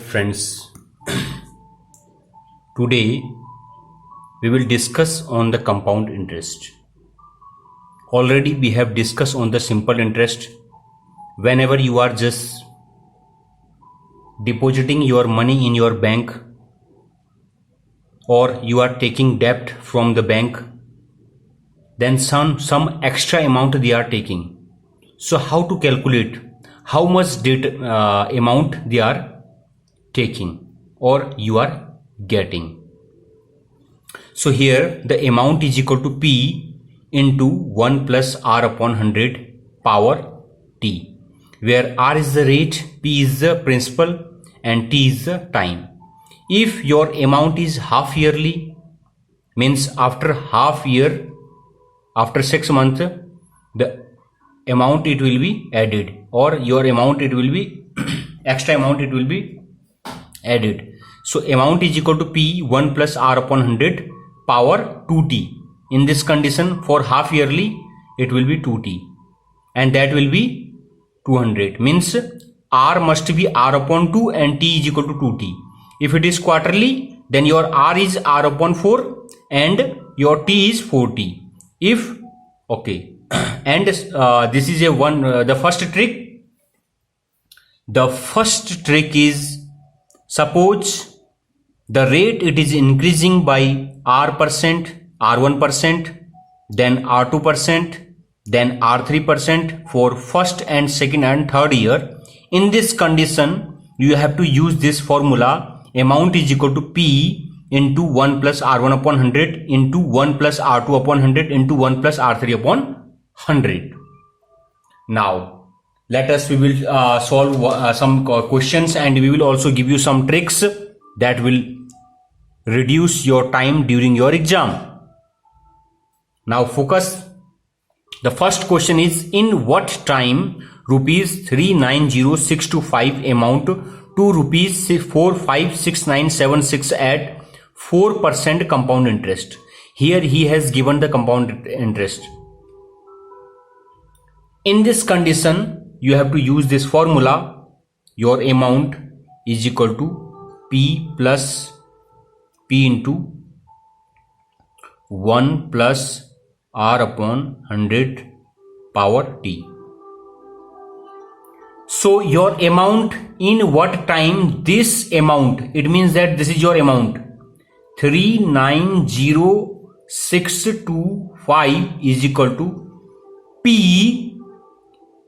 Friends, today we will discuss on the compound interest. Already we have discussed on the simple interest. Whenever you are just depositing your money in your bank or you are taking debt from the bank, then some extra amount they are taking. So how to calculate how much amount they are taking or you are getting? So here the amount is equal to P into 1 plus R upon 100 power T, where R is the rate, P is the principal and T is the time. If your amount is half yearly, means after half year, after 6 months, the amount it will be added, or your amount it will be extra amount it will be added. So amount is equal to P 1 plus R upon 100 power 2T. In this condition, for half yearly it will be 2T and that will be 200. Means R must be R upon 2 and T is equal to 2T. If it is quarterly, then your R is R upon 4 and your T is 4T. If okay and this is the first trick. The first trick is, suppose the rate it is increasing by R%, R1%, then R2%, then R3% for first and second and third year. In this condition, you have to use this formula. Amount is equal to P into 1 plus R1 upon 100 into 1 plus R2 upon 100 into 1 plus R3 upon 100. Now, we will solve some questions and we will also give you some tricks that will reduce your time during your exam. Now focus. The first question is, in what time rupees 390625 amount to rupees 456976 at 4% compound interest? Here he has given the compound interest. In this condition, you have to use this formula. Your amount is equal to P plus P into 1 plus R upon 100 power T. So your amount, in what time this amount, it means that this is your amount 390625 is equal to P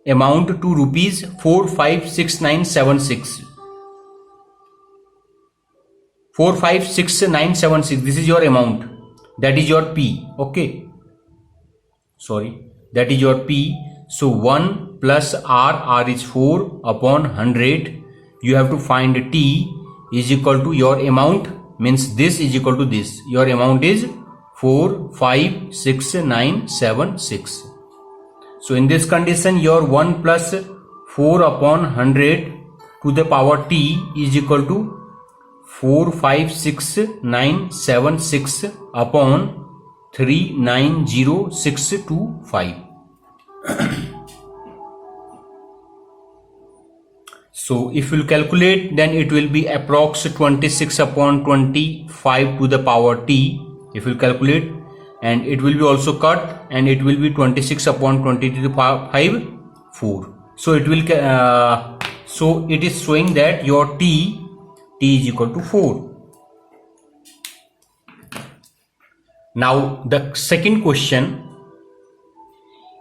amount to rupees 456976. 456976, this is your amount, that is your P. Okay, sorry, that is your P. So 1 plus R is 4 upon 100. You have to find T is equal to your amount, means this is equal to this. Your amount is 456976. So in this condition, your 1 plus 4 upon 100 to the power T is equal to 456976 upon 390625. So if you calculate, then it will be approx 26 upon 25 to the power T. If you calculate, and it will be also cut, and it will be 26 upon 20 to the power 5, 4. So it will so it is showing that your T is equal to 4. Now the second question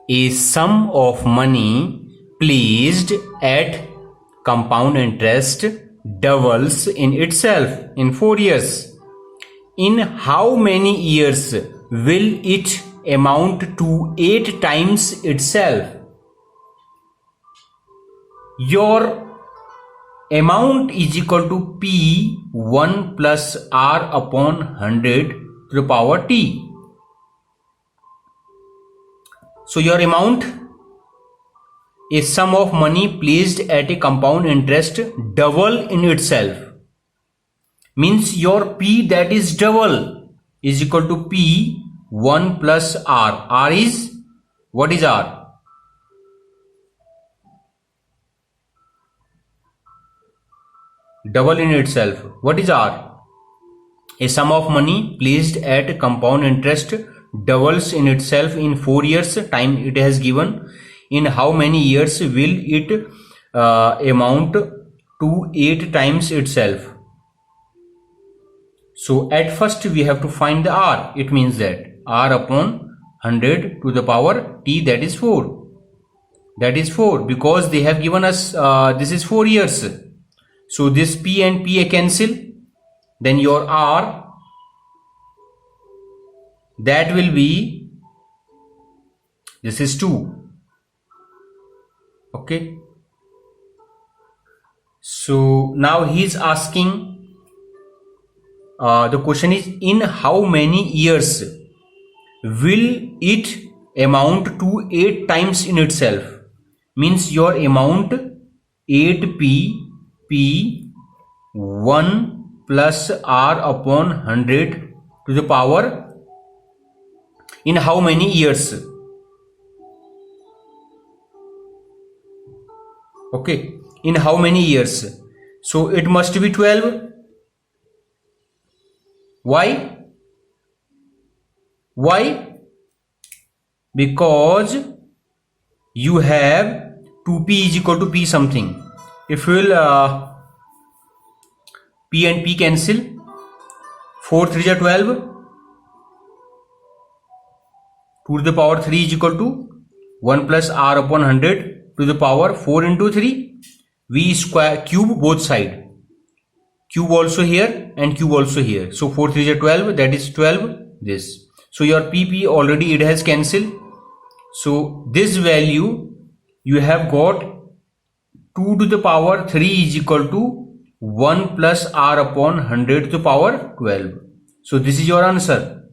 is, sum of money placed at compound interest doubles in itself in 4 years. In how many years will it amount to 8 times itself? Your amount is equal to P 1 plus R upon 100 to the power T. So your amount is sum of money placed at a compound interest double in itself. Means your P, that is double, is equal to P 1 plus R. R is, what is R? double in itself. What is R? A sum of money placed at compound interest doubles in itself in 4 years time it has given. In how many years will it amount to 8 times itself? So at first we have to find the R. It means that R upon 100 to the power t, that is 4. That is 4 because they have given us this is 4 years. So this p and p cancel. Then your R, that will be, this is 2. Okay. So now he is asking, the question is, in how many years will it amount to 8 times in itself? Means your amount 8p p 1 plus R upon 100 to the power in how many years? Okay, in how many years? So it must be 12. Why? Why? Because you have 2p is equal to p something. If you will p and p cancel, 4 3 are 12, 2 to the power 3 is equal to 1 plus R upon 100 to the power 4 into 3, v square, cube both side, cube also here and cube also here. So 4 3 are 12, that is 12 this. So your pp already it has cancelled. So this value you have got 2 to the power 3 is equal to 1 plus R upon 100 to the power 12. So this is your answer.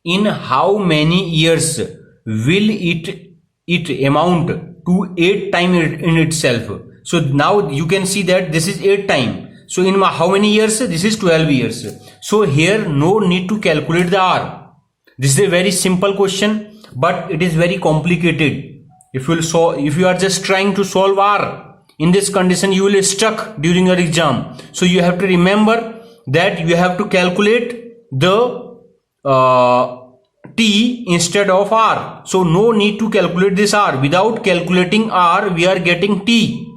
In how many years will it amount to 8 times in itself? So now you can see that this is 8 times. So in how many years? This is 12 years. So here no need to calculate the R. This is a very simple question, but it is very complicated. If you are just trying to solve R, in this condition you will stuck during your exam. So you have to remember that you have to calculate the t instead of R. So no need to calculate this R. Without calculating R, we are getting t.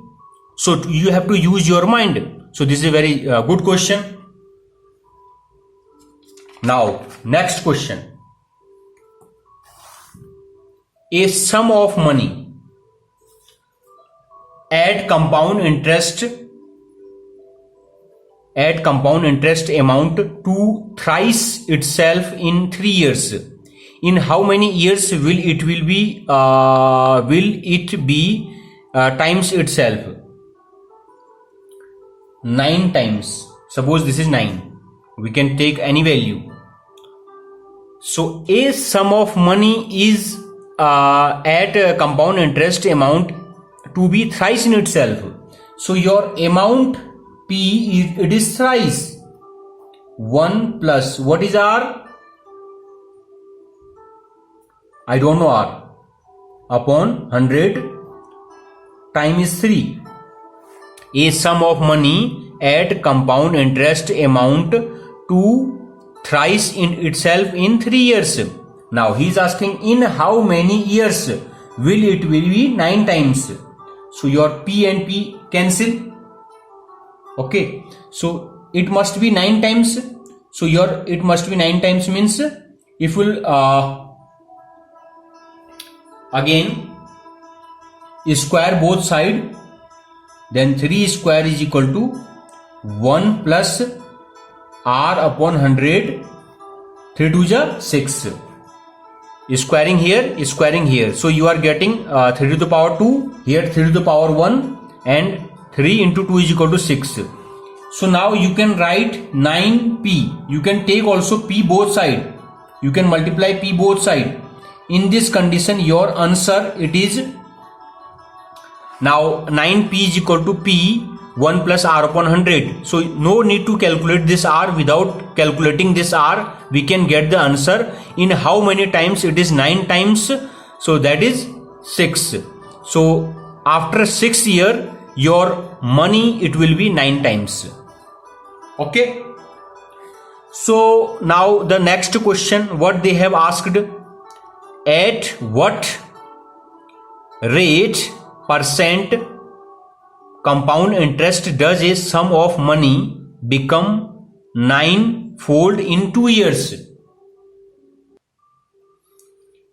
So you have to use your mind. So this is a very good question. Now next question. A sum of money at compound interest amount to thrice itself in 3 years. In how many years will it be times itself? 9 times. Suppose this is 9. We can take any value. So a sum of money is at compound interest amount to be thrice in itself. So your amount p it is thrice. 1 plus what is R? I don't know R. Upon 100 time is 3. A sum of money at compound interest amount to thrice in itself in 3 years. Now he is asking in how many years will it be 9 times. So your p and p cancel. Okay, so it must be 9 times. So your it must be 9 times means if we'll again square both side, then 3 square is equal to 1 plus R upon 100, 3 2 is 6. Squaring here. So you are getting 3 to the power 2, here 3 to the power 1, and 3 into 2 is equal to 6. So now you can write 9p. You can take also p both side. You can multiply p both side. In this condition your answer it is now 9p is equal to p 1 plus R upon 100. So no need to calculate this R. Without calculating this R, we can get the answer. In how many times? It is 9 times. So that is 6. So after 6 years, your money it will be 9 times. Okay. So now the next question, what they have asked, at what rate percent compound interest does a sum of money become 9-fold in 2 years?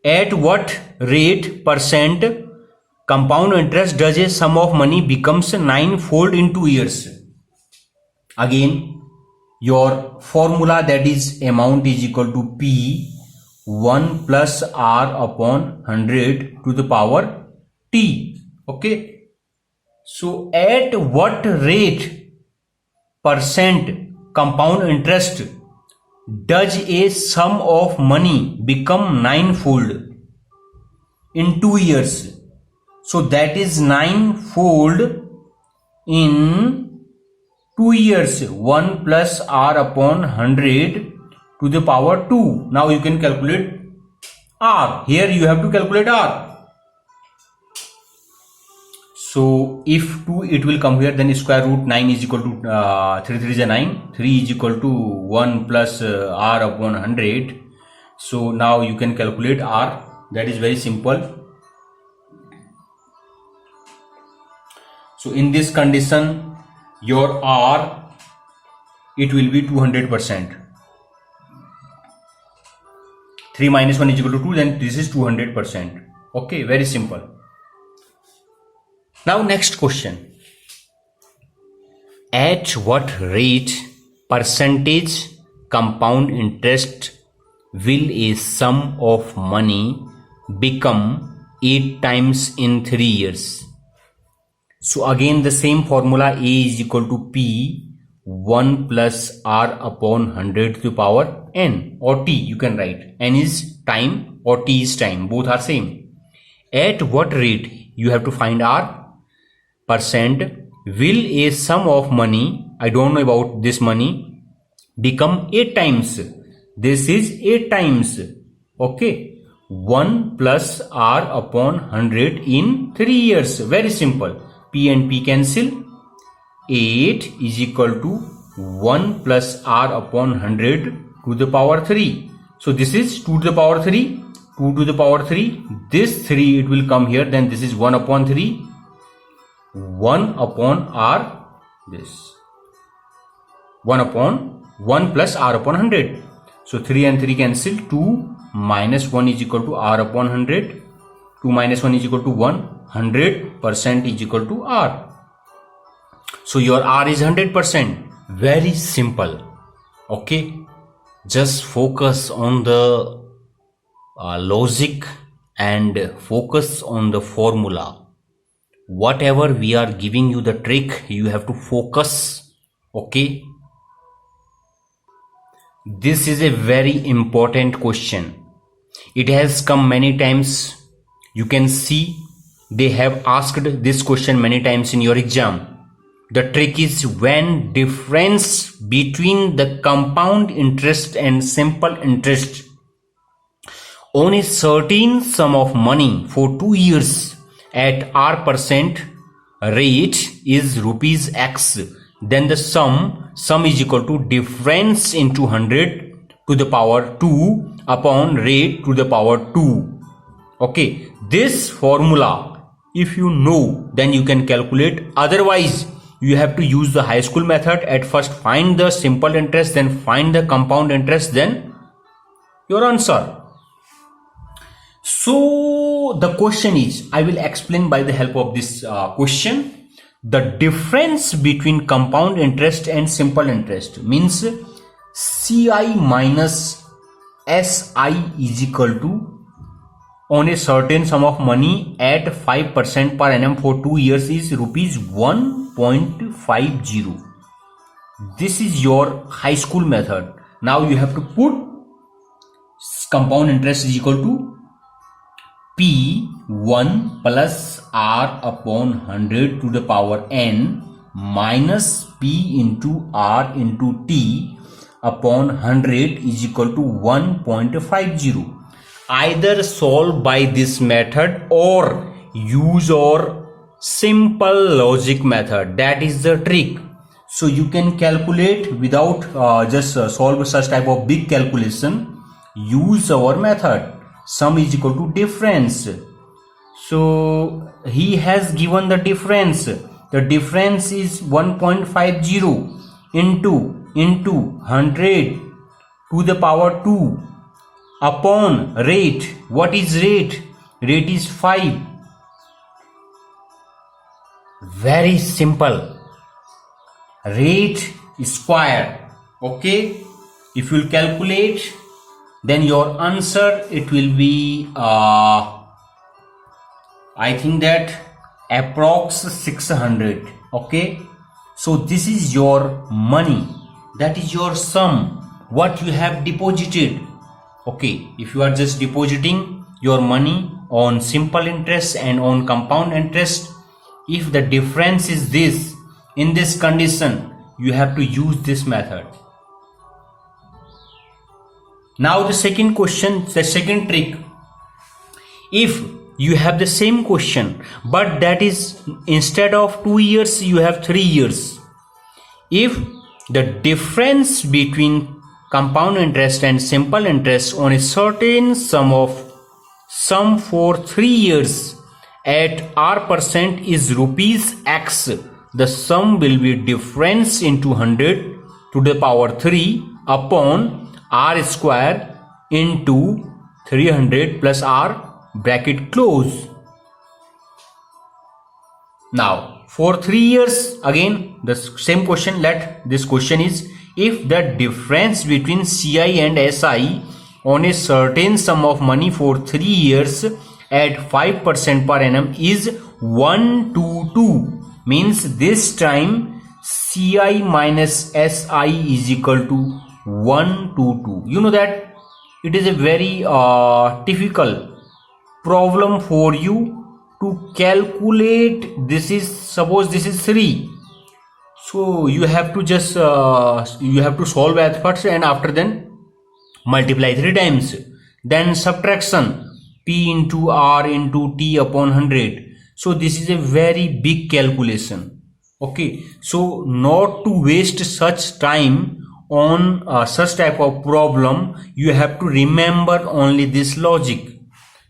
At what rate percent compound interest does a sum of money becomes 9-fold in 2 years? Again, your formula, that is amount is equal to P 1 plus R upon 100 to the power T. Okay. So at what rate percent compound interest does a sum of money become 9-fold in 2 years? So that is 9-fold in 2 years. 1 plus R upon 100 to the power 2. Now you can calculate R. Here you have to calculate R. So if 2 it will come here, then square root 9 is equal to 3 3 is a 9. 3 is equal to 1 plus R upon 100. So now you can calculate R. That is very simple. So in this condition, your R, it will be 200%. 3 minus 1 is equal to 2, then this is 200%. Okay, very simple. Now next question. At what rate percentage compound interest will a sum of money become 8 times in 3 years? So again the same formula, A is equal to P 1 plus R upon 100 to the power N, or T you can write. N is time or T is time, both are same. At what rate you have to find R? Percent will a sum of money, I don't know about this money, become 8 times. This is 8 times. Okay. 1 plus R upon 100 in 3 years. Very simple. P and P cancel. 8 is equal to 1 plus R upon 100 to the power 3. So this is 2 to the power 3. 2 to the power 3. This 3 it will come here. Then this is 1 upon 3. 1 upon R. This 1 upon 1 plus R upon 100. So 3 and 3 cancel. 2 minus 1 is equal to R upon 100. 2 minus 1 is equal to 1. 100% is equal to R. So your R is 100%. Very simple. Okay. Just focus on the logic and focus on the formula. Whatever we are giving you the trick, you have to focus. Okay. This is a very important question. It has come many times. You can see they have asked this question many times in your exam. The trick is when difference between the compound interest and simple interest on a certain sum of money for 2 years at R% rate is rupees X, then the sum is equal to difference into 100 to the power 2 upon rate to the power 2. Okay, this formula if you know, then you can calculate. Otherwise you have to use the high school method. At first find the simple interest, then find the compound interest, then your answer. So the question is, I will explain by the help of this question. The difference between compound interest and simple interest means CI minus SI is equal to, on a certain sum of money at 5% per annum for 2 years is rupees 1.50. This is your high school method. Now you have to put compound interest is equal to P1 plus R upon 100 to the power N minus P into R into T upon 100 is equal to 1.50. Either solve by this method or use your simple logic method. That is the trick. So you can calculate without just solve such type of big calculation. Use our method. Sum is equal to difference. So he has given the difference. The difference is 1.50 into 100 to the power 2 upon rate. What is rate? Rate is 5. Very simple. Rate square. Okay, if you calculate, then your answer it will be I think that approx 600. Okay, so this is your money, that is your sum, what you have deposited. Okay, if you are just depositing your money on simple interest and on compound interest, if the difference is this, in this condition you have to use this method. Now the second question, the second trick. If you have the same question, but that is instead of 2 years you have 3 years. If the difference between compound interest and simple interest on a certain sum for 3 years at R% is rupees X, the sum will be difference into 100 to the power 3 upon R square into 300 plus R bracket close. Now for 3 years, again the same question. Let this question is, if the difference between CI and SI on a certain sum of money for 3 years at 5% per annum is 1 to 2, means this time CI minus SI is equal to 1 to 2. You know that it is a very difficult problem for you to calculate. This is, suppose this is 3, so you have to just you have to solve at first and after then multiply 3 times, then subtraction P into R into T upon 100. So this is a very big calculation. Okay, so not to waste such time on such type of problem, you have to remember only this logic.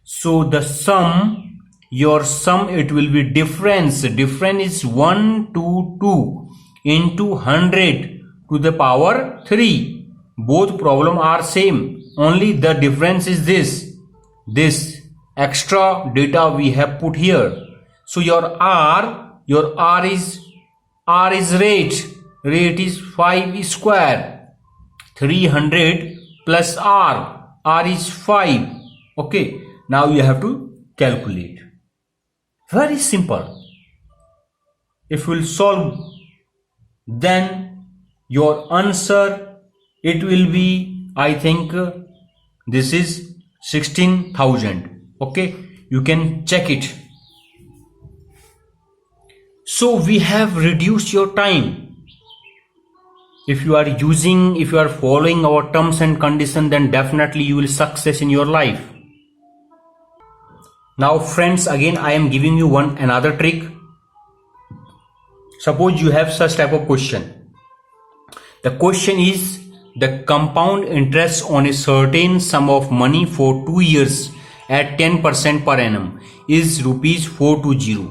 So the sum, your sum, it will be difference. Difference is 1 to 2 into 100 to the power 3. Both problem are same. Only the difference is this extra data we have put here. So your R is rate. Rate is 5 square. 300 plus R is 5. Okay. Now you have to calculate. Very simple. If you will solve, then your answer it will be, I think this is 16,000. Okay, you can check it. So we have reduced your time. If you are following our terms and conditions, then definitely you will success in your life. Now friends, again I am giving you another trick. Suppose you have such type of question. The question is, the compound interest on a certain sum of money for 2 years at 10% per annum is rupees 420.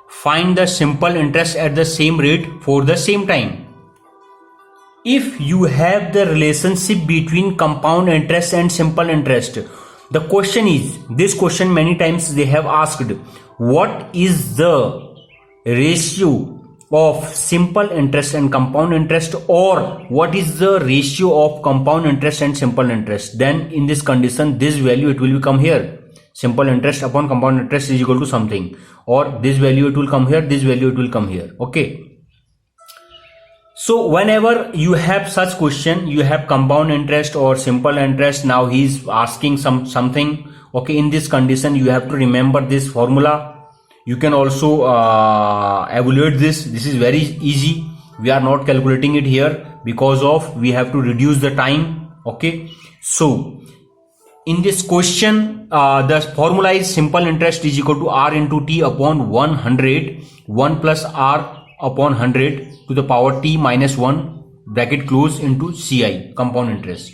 Find the simple interest at the same rate for the same time. If you have the relationship between compound interest and simple interest, the question is, this question many times they have asked, what is the ratio of simple interest and compound interest, or what is the ratio of compound interest and simple interest? Then in this condition, this value it will come here. Simple interest upon compound interest is equal to something, or this value it will come here, this value it will come here. Okay. So whenever you have such question, you have compound interest or simple interest, now he is asking something. Okay, in this condition you have to remember this formula. You can also evaluate this. This is very easy. We are not calculating it here because of we have to reduce the time. Okay, so In this question, the formula is simple interest is equal to R into T upon 100, 1 plus R upon 100 to the power T minus 1 bracket close into CI, compound interest.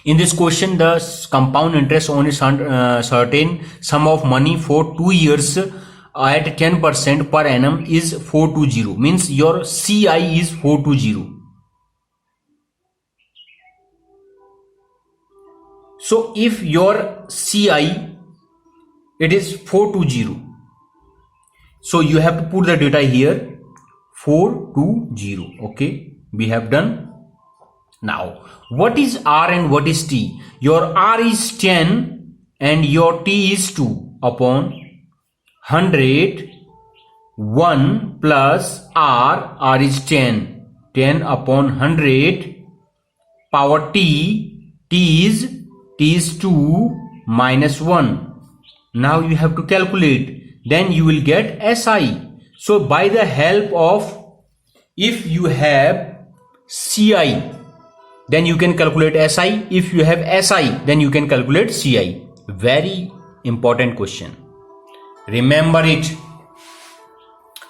In this question, the compound interest on a certain sum of money for 2 years at 10% per annum is 420. Means your CI is 420. So if your CI, it is 420. So you have to put the data here, 420. Okay, we have done. Now, what is R and what is T? Your R is 10 and your T is 2 upon 100. 1 plus R is 10. 10 upon 100 power T is 2 minus 1. Now you have to calculate. Then you will get SI. So by the help of, if you have CI, then you can calculate SI. If you have SI, then you can calculate CI. Very important question. Remember it.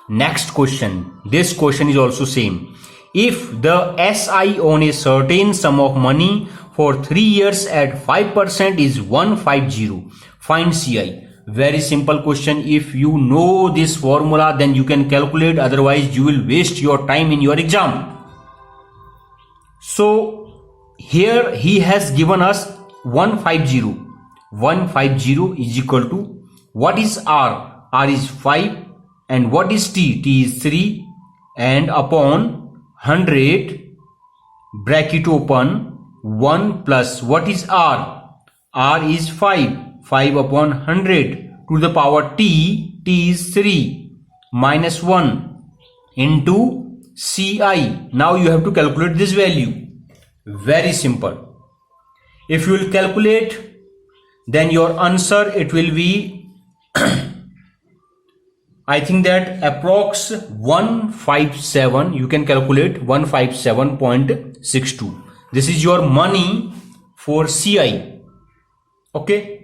Next question. This question is also same. If the SI on a certain sum of money for 3 years at 5% is 150, find CI. Very simple question. If you know this formula, then you can calculate. Otherwise, you will waste your time in your exam. So here he has given us 150. 150 is equal to, what is R? R is 5. And what is T? T is 3. And upon 100 bracket open 1 plus, what is R? R is 5. 5 upon 100 to the power T. T is 3 minus 1 into CI. Now you have to calculate this value. Very simple. If you will calculate, then your answer, it will be I think that approx 157. You can calculate 157.62. This is your money for CI. Okay.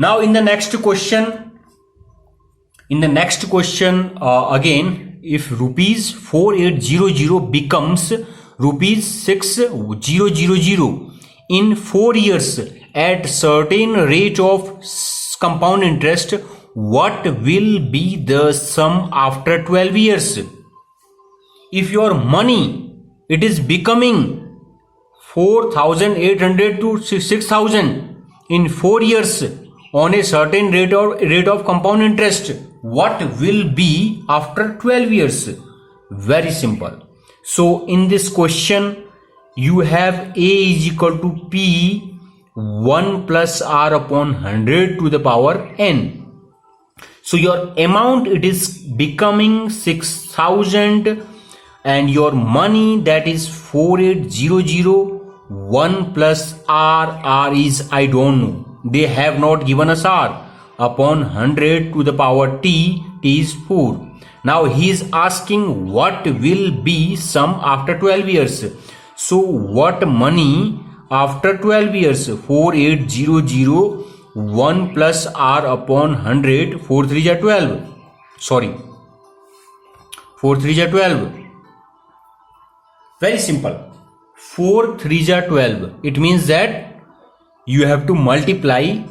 Now in the next question, again, if rupees 4800 becomes rupees 6000 in 4 years at certain rate of compound interest, what will be the sum after 12 years? If your money, it is becoming 4,800 to 6,000 in 4 years on a certain rate of compound interest, what will be after 12 years? Very simple. So in this question, you have A is equal to P 1 plus R upon 100 to the power N. So your amount, it is becoming 6,000 and your money, that is 4800. 1 plus R is, I don't know. They have not given us R. Upon 100 to the power T is 4. Now he is asking what will be sum after 12 years. So what money after 12 years? 4800. 1 plus R upon 100. 4 3 are 12. Sorry. 4 3 are 12. Very simple. 4 3 are 12. It means that you have to multiply,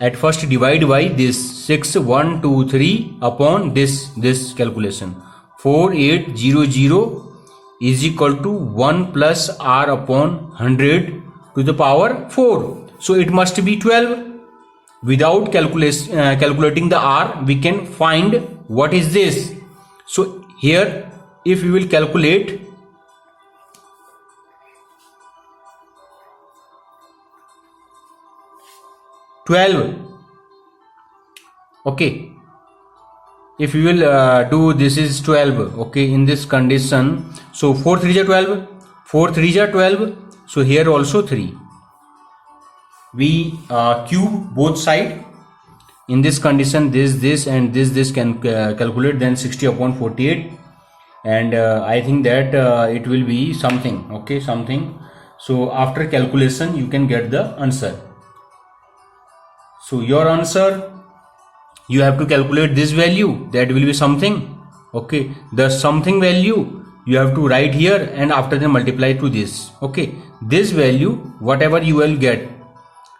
at first divide by this 6 1 2 3 upon this calculation. 4800 is equal to 1 plus R upon 100 to the power 4. So it must be 12. Without calculating the R, we can find what is this. So here, if we will calculate, okay, if you will do, this is 12. Okay, in this condition, so 4 3 are 12. 4 3 are 12. So here also 3. We cube both side. In this condition, this and this can calculate, then 60 upon 48. And I think that it will be something. Okay, something. So after calculation you can get the answer. So your answer, you have to calculate this value, that will be something. Okay, the something value you have to write here and after then multiply to this. Okay, this value whatever you will get,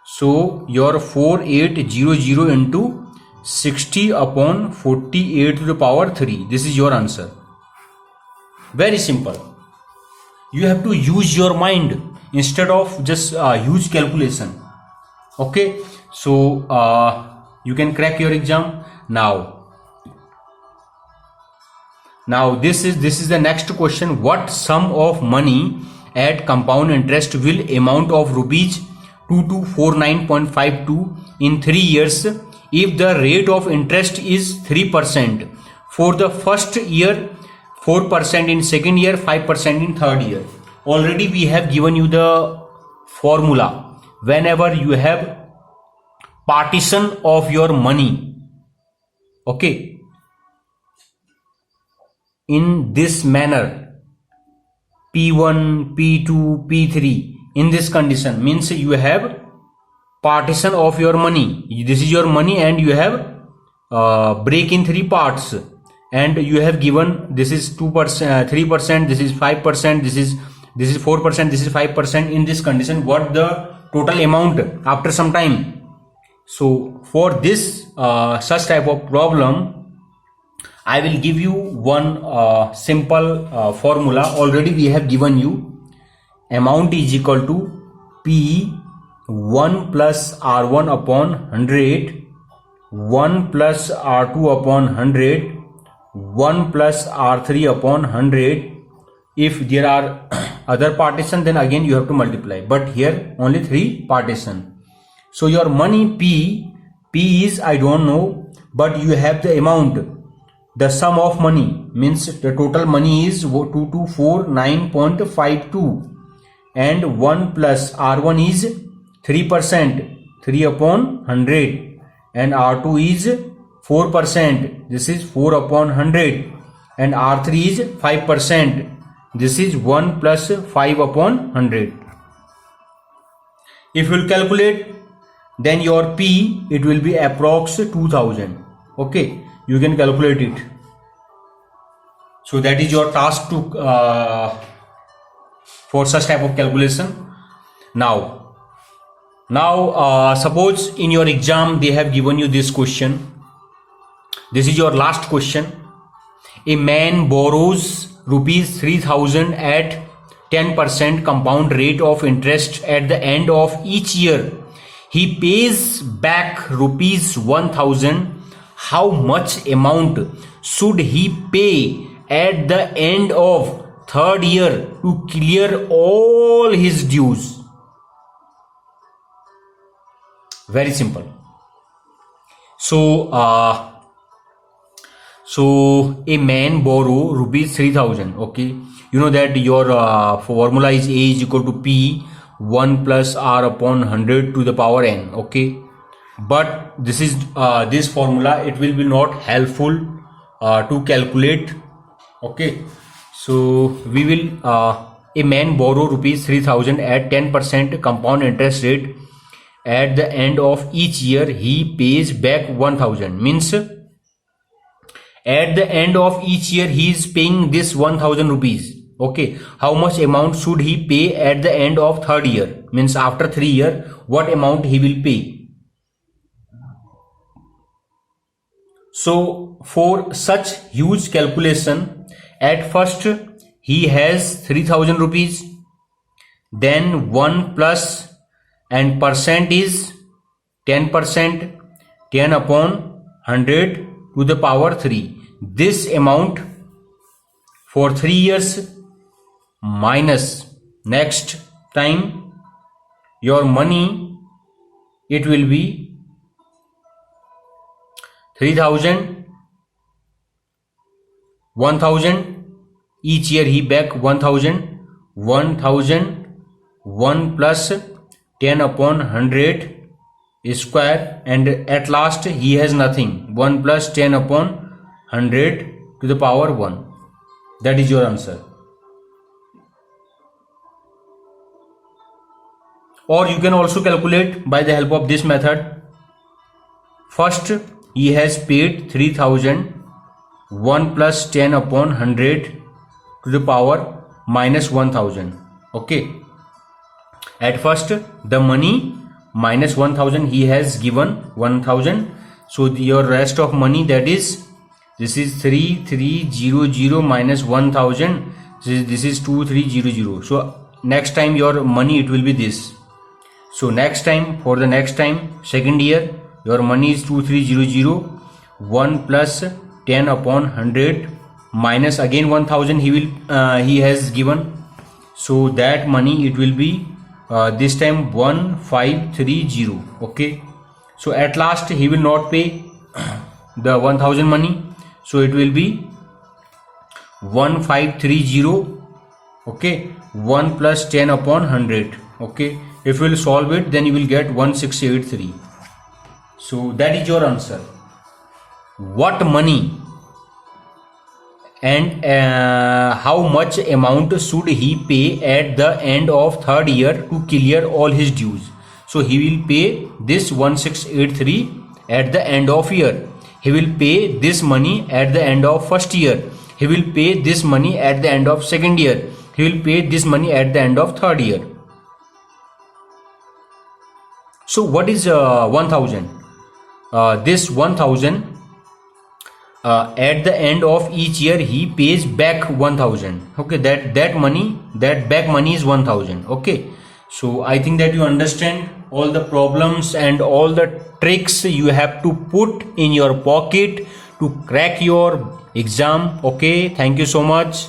so your 4800 into 60 upon 48 to the power 3, this is your answer. Very simple. You have to use your mind instead of just huge calculation. Okay, so you can crack your exam now. Now this is the next question. What sum of money at compound interest will amount of rupees 2249.52 in 3 years if the rate of interest is 3% for the first year, 4% in second year, 5% in third year. Already we have given you the formula. Whenever you have partition of your money, okay, in this manner, P1, P2, P3, in this condition, means you have partition of your money. This is your money and you have break in 3 parts, and you have given this is 2%, 3%, this is 5%, this is 4%, this is 5%. In this condition, what the total amount after some time? So for this such type of problem, I will give you one simple formula. Already we have given you. Amount is equal to P1 plus R1 upon 100, 1 plus R2 upon 100, 1 plus R3 upon 100. If there are other partition, then again you have to multiply, but here only 3 partition. So your money P is I don't know, but you have the amount. The sum of money means the total money is 2249.52, and 1 plus R1 is 3%, 3 upon 100, and R2 is 4%, this is 4 upon 100, and R3 is 5%, this is 1 plus 5 upon 100. If you will calculate, then your P, it will be approx 2000. Okay, you can calculate it. So that is your task to for such type of calculation. Now suppose in your exam they have given you this question. This is your last question. A man borrows rupees 3000 at 10% compound rate of interest. At the end of each year he pays back rupees 1000. How much amount should he pay at the end of third year to clear all his dues? Very simple. So a man borrow rupees 3000. Okay, you know that your formula is A is equal to P 1 plus R upon 100 to the power n. Okay, but this is this formula, it will be not helpful to calculate. Okay, so we will a man borrow rupees 3000 at 10% compound interest rate. At the end of each year he pays back 1000, means at the end of each year he is paying this 1000 rupees. Okay, how much amount should he pay at the end of third year, means after 3 years what amount he will pay? So for such huge calculation, at first he has 3000 rupees, then 1 plus and percent is 10%, 10 upon 100 to the power 3. This amount for 3 years minus next time your money, it will be 3000, 1000, each year he back 1000, 1 plus 10 upon 100 square, and at last he has nothing, 1 plus 10 upon 100 to the power 1. That is your answer. or you can also calculate by the help of this method. First, he has paid 3000, 1 plus 10 upon 100 to the power minus 1000. Okay, at first the money minus 1000, he has given 1000. So your rest of money, that is, this is 3300 minus 1000, this is 2300. So next time your money, it will be this. So next time, for the next time, second year, your money is 2300, 1 plus 10 upon 100 minus again 1000 he has given. So that money, it will be this time 1530. Okay, so at last he will not pay the 1000 money, so it will be 1530. Okay, 1 plus 10 upon 100. Okay, if you will solve it, then you will get 1683. So that is your answer. What money and how much amount should he pay at the end of third year to clear all his dues? So he will pay this 1683 at the end of year. He will pay this money at the end of first year. He will pay this money at the end of second year. He will pay this money at the end of third year. So what is 1000? This 1000, at the end of each year he pays back 1000. Okay, that money, that back money is 1000. Okay, so I think that you understand all the problems and all the tricks you have to put in your pocket to crack your exam. Okay, thank you so much.